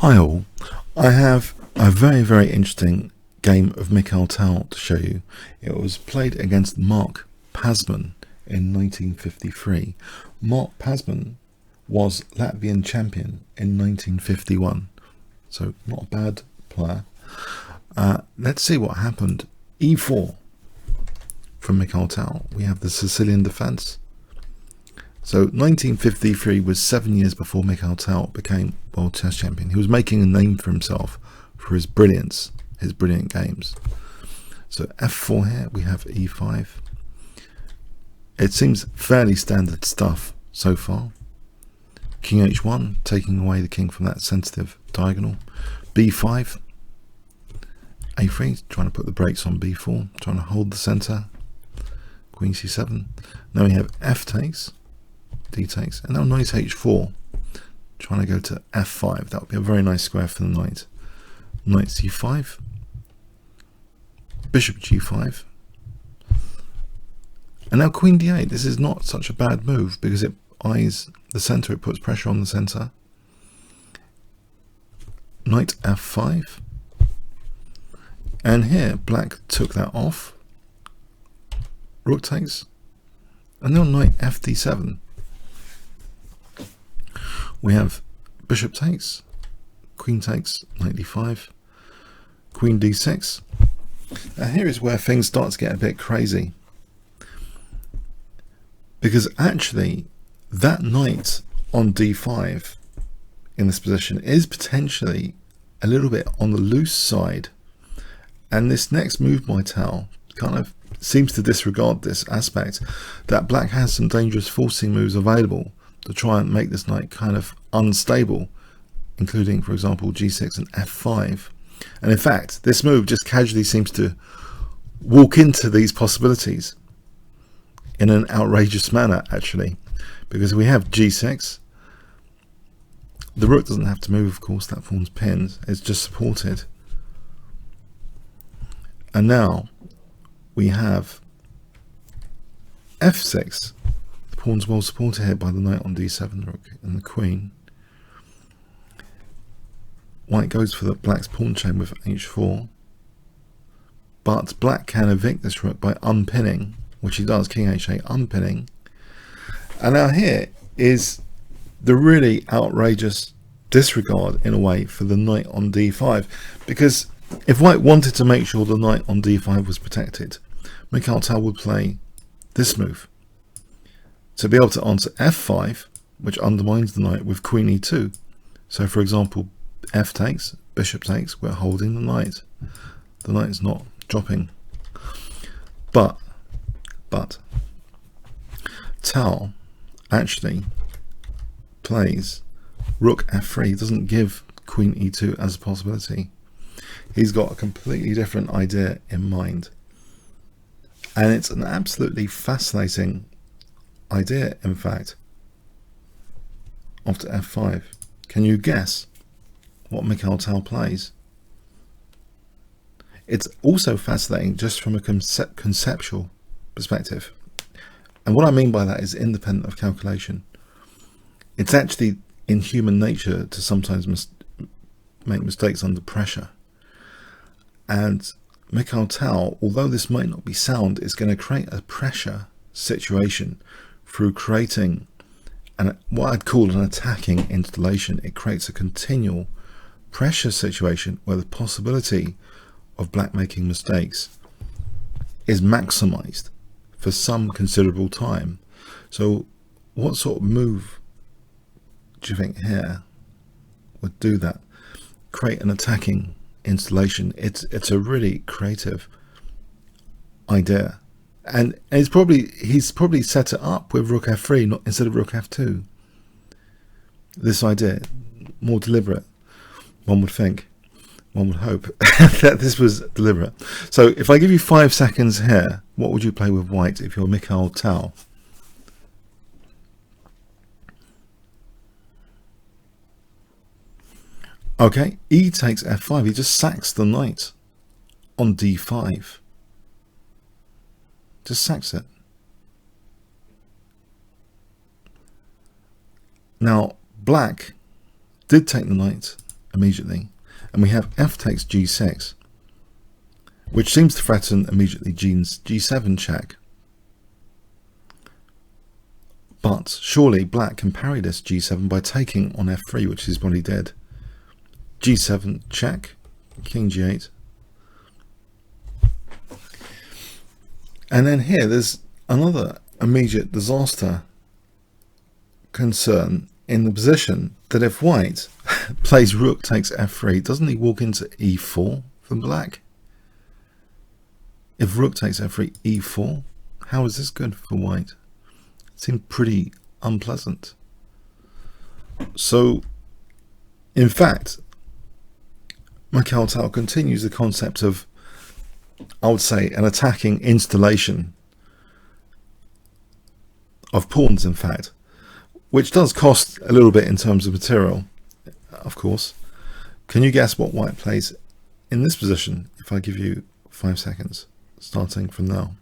Hi all, I have a very interesting game of Mikhail Tal to show you. It was played against Mark Pasman in 1953. Mark Pasman was Latvian champion in 1951, so not a bad player. Let's see what happened. E4 from Mikhail Tal. We have the Sicilian defense. So 1953 was 7 years before Mikhail Tal became world chess champion. He was making a name for himself for his brilliance, his brilliant games. So F4 here, we have E5. It seems fairly standard stuff so far. King H1, taking away the king from that sensitive diagonal. B5. A3, trying to put the brakes on B4, trying to hold the center. Queen C7. Now we have F takes. D takes, and now knight H4, trying to go to F5. That would be a very nice square for the knight. Knight C5, bishop G5, and now Queen D8. This is not such a bad move because it eyes the center, it puts pressure on the center. Knight F5, and here black took that off. Rook takes, and now knight FD7. We have bishop takes, queen takes, knight d5, queen d6. Now here is where things start to get a bit crazy, because actually that knight on d5 in this position is potentially a little bit on the loose side, and this next move by Tal kind of seems to disregard this aspect, that black has some dangerous forcing moves available to try and make this knight kind of unstable, including, for example, g6 and f5. And in fact, this move just casually seems to walk into these possibilities in an outrageous manner, actually, because we have g6. The rook doesn't have to move, of course, that forms pins. It's just supported. And now we have f6. Pawn's well supported here by the knight on d7, the rook and the queen. White goes for the black's pawn chain with h4, but black can evict this rook by unpinning, which he does, king h8, unpinning. And now here is the really outrageous disregard, in a way, for the knight on d5, because if white wanted to make sure the knight on d5 was protected, Mikhail Tal would play this move to be able to answer f5, which undermines the knight, with queen e2. So for example, f takes, bishop takes, we're holding the knight. The knight is not dropping. But Tal actually plays rook f3. He doesn't give queen e2 as a possibility. He's got a completely different idea in mind. And it's an absolutely fascinating idea, in fact. After f5, can you guess what Mikhail Tal plays? It's also fascinating just from a conceptual perspective, and what I mean by that is independent of calculation. It's actually in human nature to sometimes make mistakes under pressure, and Mikhail Tal, although this might not be sound, is going to create a pressure situation through creating what I'd call an attacking installation. It creates a continual pressure situation where the possibility of black making mistakes is maximized for some considerable time. So what sort of move do you think here would do that? Create an attacking installation. It's a really creative idea. And he's probably set it up with rook f3 not instead of rook f2. This idea, more deliberate, one would think, one would hope that this was deliberate. So if I give you 5 seconds here, what would you play with white if you're Mikhail Tal? Okay, e takes f5. He just sacks the knight on d5. Just sacks it. Now, black did take the knight immediately. And we have f takes g6, which seems to threaten immediately g7 check. But surely black can parry this g7 by taking on f3, which is what he did. g7 check, king g8. And then here there's another immediate disaster concern in the position that if white plays rook takes f3, doesn't he walk into e4 from black? If rook takes f3, e4, how is this good for white? It seems pretty unpleasant. So, in fact, Mikhail Tal continues the concept of, I would say, an attacking installation of pawns, in fact, which does cost a little bit in terms of material, of course. Can you guess what white plays in this position if I give you 5 seconds, starting from now?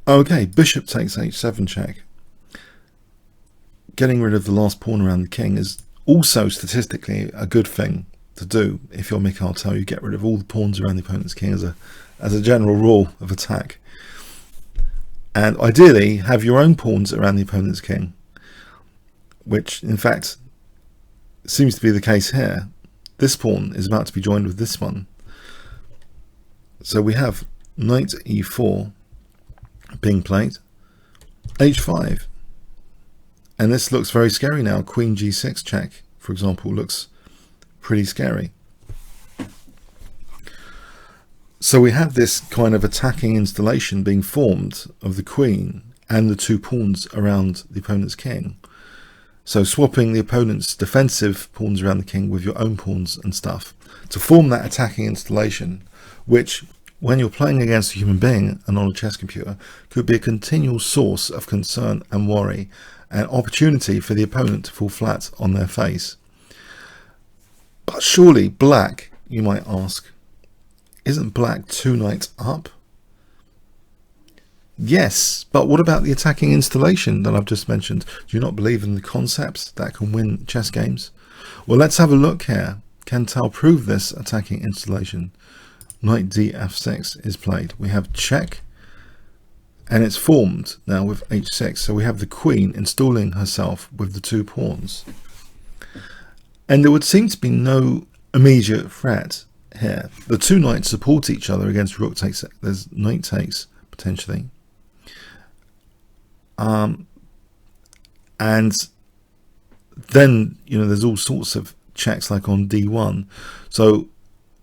Okay, bishop takes h7 check. Getting rid of the last pawn around the king is also statistically a good thing to do. If you're Mikhail Tal, you get rid of all the pawns around the opponent's king as a general rule of attack. And ideally have your own pawns around the opponent's king, which in fact seems to be the case here. This pawn is about to be joined with this one. So we have knight e4 being played, h5. And this looks very scary now. Queen g6 check, for example, looks pretty scary. So we have this kind of attacking installation being formed of the queen and the two pawns around the opponent's king. So swapping the opponent's defensive pawns around the king with your own pawns and stuff to form that attacking installation, which when you're playing against a human being and on a chess computer could be a continual source of concern and worry, an opportunity for the opponent to fall flat on their face. But surely black, you might ask, isn't black 2 knights up? Yes, but what about the attacking installation that I've just mentioned? Do you not believe in the concepts that can win chess games? Well, let's have a look here. Can Tal prove this attacking installation? Knight df6 is played. We have check, and it's formed now with h6. So we have the queen installing herself with the two pawns. And there would seem to be no immediate threat here. The two knights support each other against rook takes. There's knight takes, potentially. And then, you know, there's all sorts of checks like on d1. So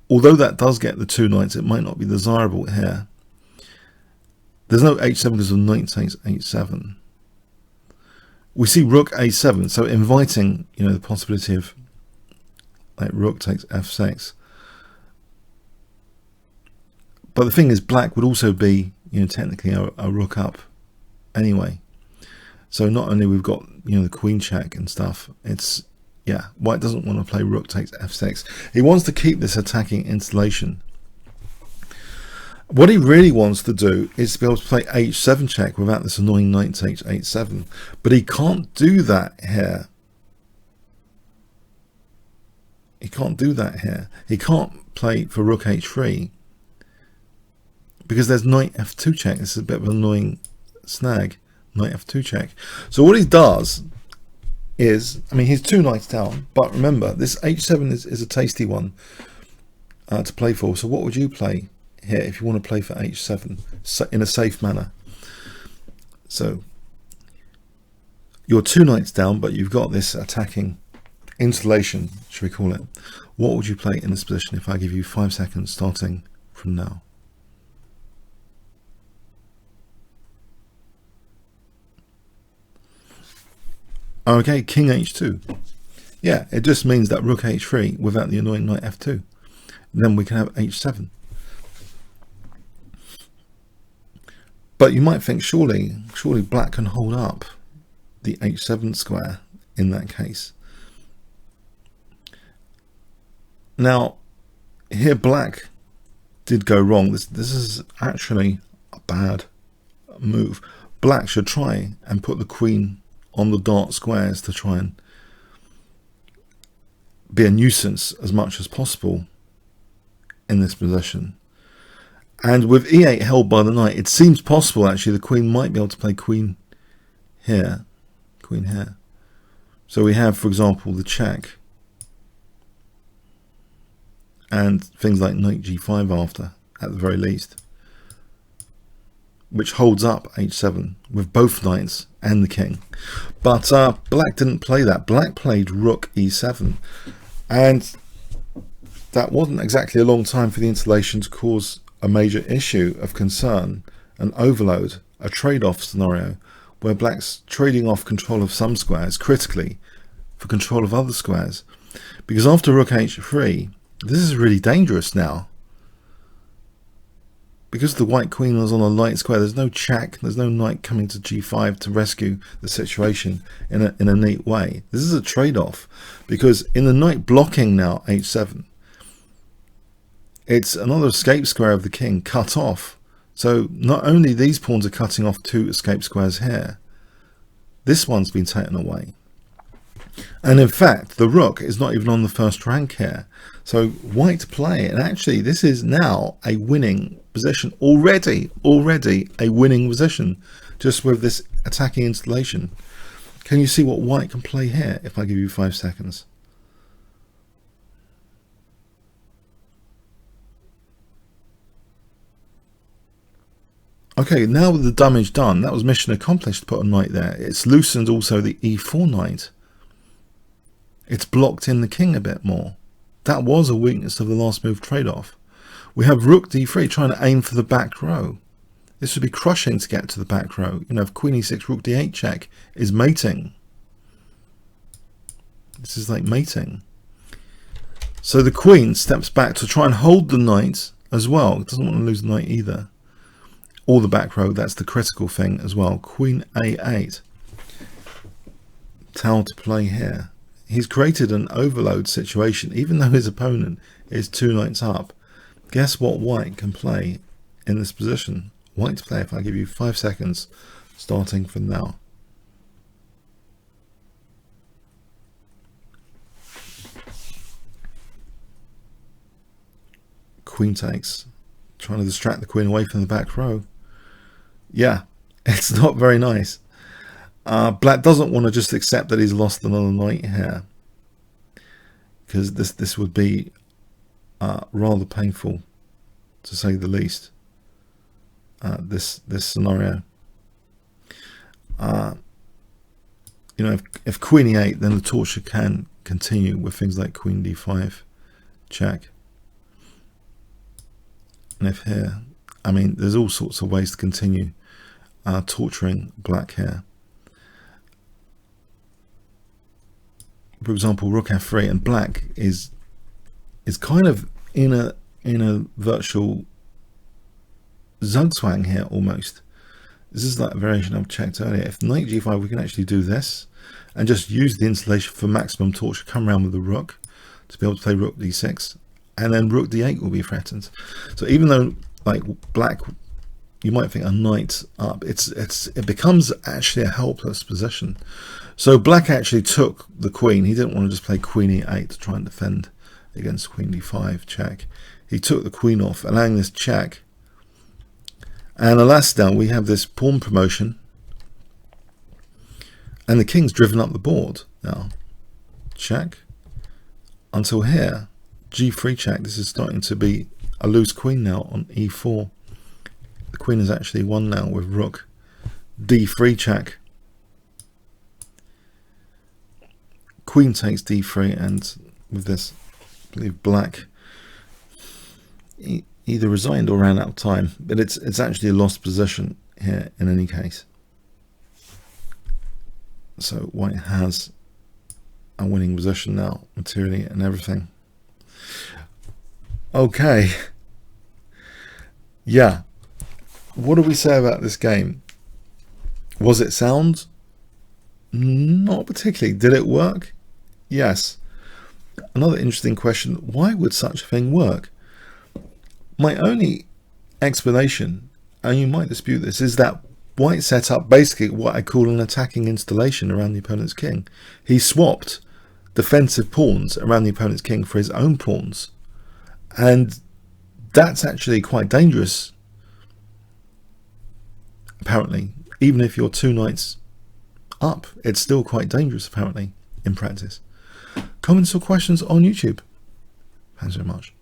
although that does get the two knights, it might not be desirable here. There's no h7 because of knight takes h7. We see rook a7, so inviting, you know, the possibility of like rook takes f6. But the thing is, black would also be, you know, technically a rook up anyway. So not only we've got, you know, the queen check and stuff, it's, yeah, white doesn't want to play rook takes f6. He wants to keep this attacking installation. What he really wants to do is to be able to play h7 check without this annoying knight takes h7. But he can't do that here. He can't do that here. He can't play for rook h3 because there's knight f2 check. This is a bit of an annoying snag. Knight f2 check. So what he does is, I mean, he's 2 knights down, but remember, this h7 is a tasty one to play for. So what would you play here if you want to play for h7 in a safe manner? So you're 2 knights down, but you've got this attacking installation, should we call it. What would you play in this position if I give you 5 seconds starting from now? Okay, king h2. Yeah, it just means that rook h3 without the annoying knight f2. Then we can have h7. But you might think, surely black can hold up the h7 square in that case. Now, here black did go wrong. This is actually a bad move. black should try and put the queen on the dark squares to try and be a nuisance as much as possible in this position. And with e8 held by the knight, it seems possible actually the queen might be able to play queen here, queen here. So we have, for example, the check and things like knight g5 after, at the very least, which holds up h7 with both knights and the king. But black didn't play that. Black played rook e7, and that wasn't exactly a long time for the installation to cause a major issue of concern, an overload, a trade-off scenario where black's trading off control of some squares critically for control of other squares. Because after rook h3, this is really dangerous now. Because the white queen was on a light square, there's no check, there's no knight coming to g5 to rescue the situation in a neat way. This is a trade-off, because in the knight blocking now h7, it's another escape square of the king cut off. So not only these pawns are cutting off two escape squares here, this one's been taken away. And in fact, the rook is not even on the first rank here. So white play, and actually this is now a winning position, already a winning position, just with this attacking installation. Can you see what white can play here if I give you 5 seconds? Okay, now with the damage done, that was mission accomplished to put a knight there. It's loosened also the e4 knight. It's blocked in the king a bit more. That was a weakness of the last move trade-off. We have rook d3 trying to aim for the back row. This would be crushing to get to the back row. You know, if queen e6, rook d8 check is mating. This is like mating. So the queen steps back to try and hold the knight as well. It doesn't want to lose the knight either. Or the back row, that's the critical thing as well. Queen a8. Tal to play here. He's created an overload situation, even though his opponent is 2 knights up. Guess what white can play in this position? White to play, if I give you 5 seconds, starting from now. Queen takes, trying to distract the queen away from the back row. Yeah, it's not very nice. Black doesn't want to just accept that he's lost another knight here, because this would be rather painful, to say the least. This scenario. You know, if queen e8, then the torture can continue with things like queen d5 check. And if here, I mean, there's all sorts of ways to continue torturing black here. For example, rook f3, and black is kind of in a virtual zugzwang here almost. This is like a variation I've checked earlier. If knight g5, we can actually do this and just use the installation for maximum torture. Come around with the rook to be able to play rook d6, and then rook d8 will be threatened. So even though like black, you might think a knight up, it becomes actually a helpless position. So black actually took the queen. He didn't want to just play queen e8 to try and defend against queen d5 check. He took the queen off, allowing this check. And alas, now we have this pawn promotion, and the king's driven up the board now. Check until here, g3 check. This is starting to be a loose queen now on e4. The queen is actually won now with rook d3 check. Queen takes d3, and with this, I believe black either resigned or ran out of time, but it's actually a lost position here in any case. So white has a winning position now, materially and everything. Okay, yeah, what do we say about this game? Was it sound? Not particularly. Did it work? Yes. Another interesting question, why would such a thing work? My only explanation, and you might dispute this, is that White set up basically what I call an attacking installation around the opponent's king. He swapped defensive pawns around the opponent's king for his own pawns, and that's actually quite dangerous, apparently. Even if you're 2 knights up, it's still quite dangerous, apparently, in practice. Comments or questions on YouTube? Thanks very much.